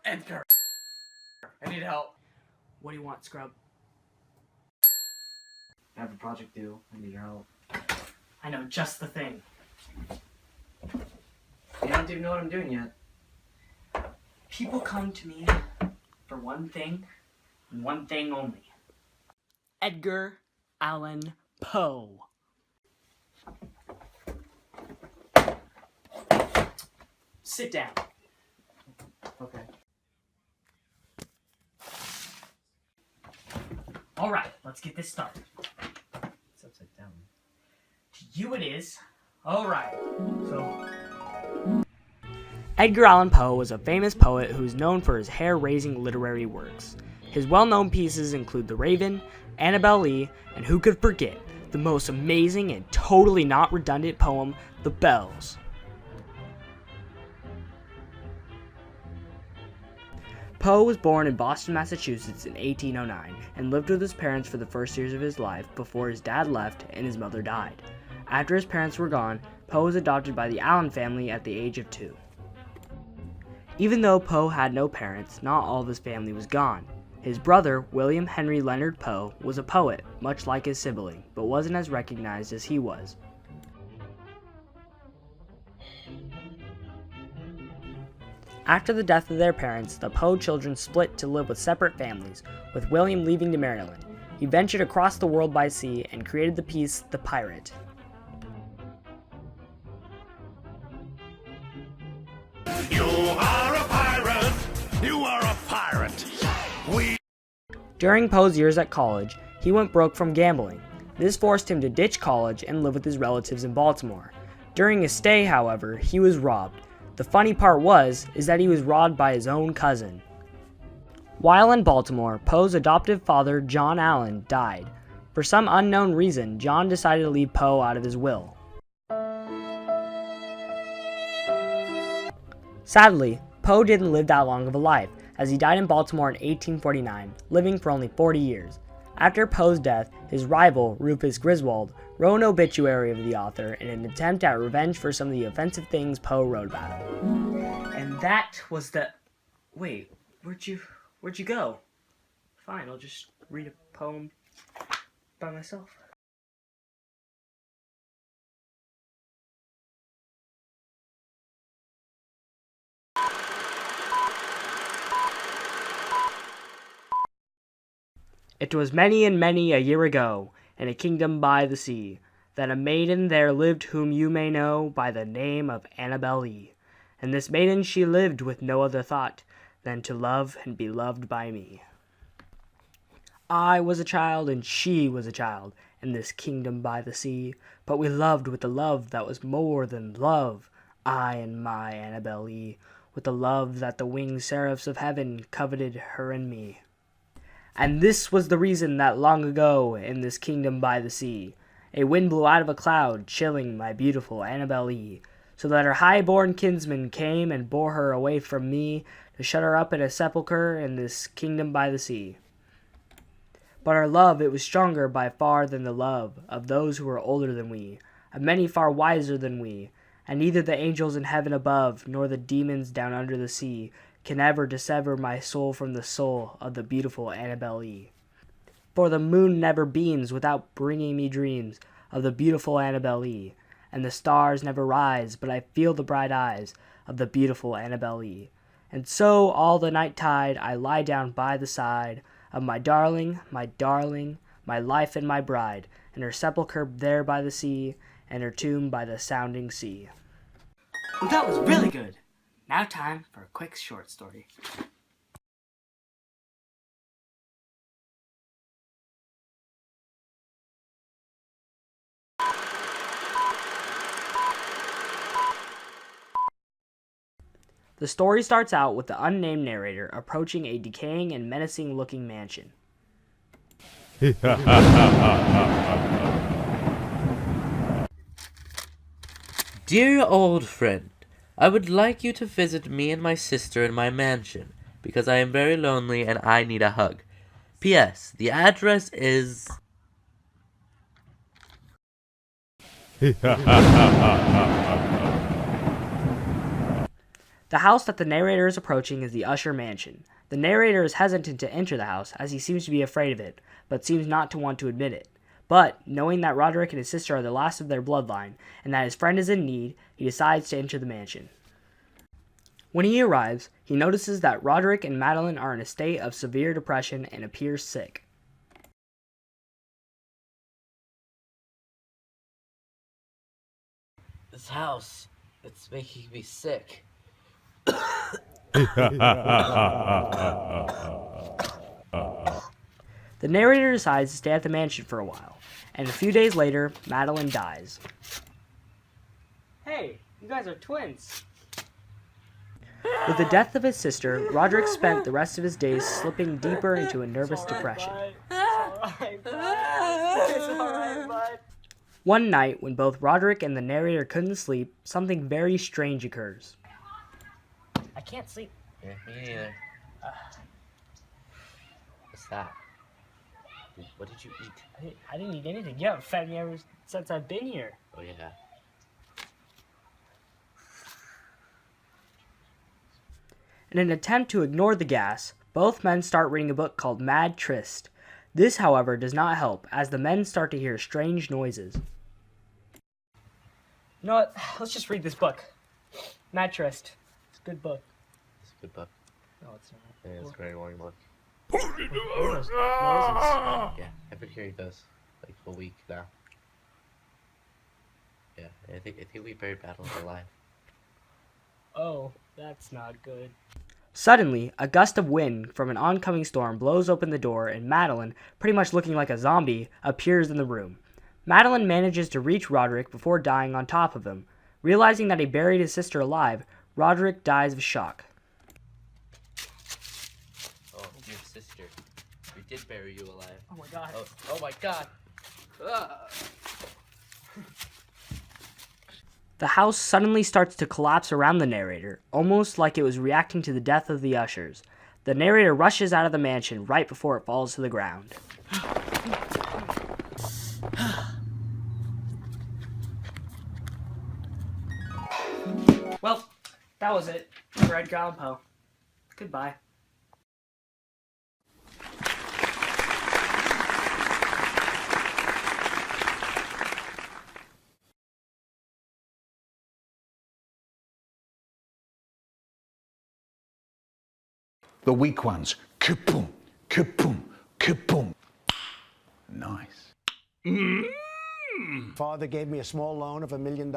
Edgar, I need help. What do you want, scrub? I have a project due. I need your help. I know just the thing. You don't even know what I'm doing yet. People come to me for one thing, and one thing only. Edgar Allan Poe. Sit down. Okay. All right, let's get this started. It's upside down. To you it is. All right. So, Edgar Allan Poe was a famous poet who is known for his hair-raising literary works. His well-known pieces include The Raven, Annabel Lee, and who could forget the most amazing and totally not redundant poem, The Bells. Poe was born in Boston, Massachusetts in 1809 and lived with his parents for the first years of his life before his dad left and his mother died. After his parents were gone, Poe was adopted by the Allan family at the age of 2. Even though Poe had no parents, not all of his family was gone. His brother, William Henry Leonard Poe, was a poet, much like his sibling, but wasn't as recognized as he was. After the death of their parents, the Poe children split to live with separate families, with William leaving to Maryland. He ventured across the world by sea and created the piece The Pirate. You are a pirate! You are a pirate! During Poe's years at college, he went broke from gambling. This forced him to ditch college and live with his relatives in Baltimore. During his stay, however, he was robbed. The funny part is that he was robbed by his own cousin. While in Baltimore, Poe's adoptive father, John Allan, died. For some unknown reason, John decided to leave Poe out of his will. Sadly, Poe didn't live that long of a life, as he died in Baltimore in 1849, living for only 40 years. After Poe's death, his rival, Rufus Griswold, wrote an obituary of the author in an attempt at revenge for some of the offensive things Poe wrote about him. And that was the... Wait, where'd you go? Fine, I'll just read a poem by myself. It was many and many a year ago, in a kingdom by the sea, that a maiden there lived whom you may know by the name of Annabel Lee. And this maiden she lived with no other thought than to love and be loved by me. I was a child and she was a child in this kingdom by the sea, but we loved with a love that was more than love, I and my Annabel Lee, with the love that the winged seraphs of heaven coveted her and me. And this was the reason that long ago, in this kingdom by the sea, a wind blew out of a cloud, chilling my beautiful Annabel Lee, so that her high-born kinsman came and bore her away from me, to shut her up in a sepulchre in this kingdom by the sea. But our love, it was stronger by far than the love of those who were older than we, of many far wiser than we, and neither the angels in heaven above, nor the demons down under the sea, can ever dissever my soul from the soul of the beautiful Annabel Lee. For the moon never beams without bringing me dreams of the beautiful Annabel Lee, and the stars never rise but I feel the bright eyes of the beautiful Annabel Lee. And so all the night tide I lie down by the side of my darling, my life and my bride, and her sepulchre there by the sea, and her tomb by the sounding sea. Well, that was really good. Now time for a quick short story. The story starts out with the unnamed narrator approaching a decaying and menacing-looking mansion. Dear old friend, I would like you to visit me and my sister in my mansion, because I am very lonely and I need a hug. P.S. The address is... The house that the narrator is approaching is the Usher Mansion. The narrator is hesitant to enter the house as he seems to be afraid of it, but seems not to want to admit it. But, knowing that Roderick and his sister are the last of their bloodline, and that his friend is in need, he decides to enter the mansion. When he arrives, he notices that Roderick and Madeline are in a state of severe depression and appear sick. This house, it's making me sick. The narrator decides to stay at the mansion for a while, and a few days later, Madeline dies. Hey, you guys are twins. With the death of his sister, Roderick spent the rest of his days slipping deeper into a nervous depression. One night, when both Roderick and the narrator couldn't sleep, something very strange occurs. I can't sleep. Yeah, me neither. What's that? What did you eat? I didn't eat anything. You haven't fed me ever since I've been here. Oh, yeah. In an attempt to ignore the gas, both men start reading a book called Mad Tryst. This, however, does not help, as the men start to hear strange noises. You know what? Let's just read this book. Mad Tryst. It's a good book. It's a good book. No, it's not. Yeah, it's a very boring book. What are those noises? Yeah, I've been hearing those like a week now. Yeah, I think we buried Madeline alive. Oh, that's not good. Suddenly, a gust of wind from an oncoming storm blows open the door, and Madeline, pretty much looking like a zombie, appears in the room. Madeline manages to reach Roderick before dying on top of him. Realizing that he buried his sister alive, Roderick dies of shock. Oh, your sister. We did bury you alive. Oh my god. Oh my god. Ah. The house suddenly starts to collapse around the narrator, almost like it was reacting to the death of the ushers. The narrator rushes out of the mansion right before it falls to the ground. Well, that was it for Edgar Allan Poe. Goodbye. The weak ones. Kaboom, kaboom, kaboom. Nice. Father gave me a small loan of $1 million.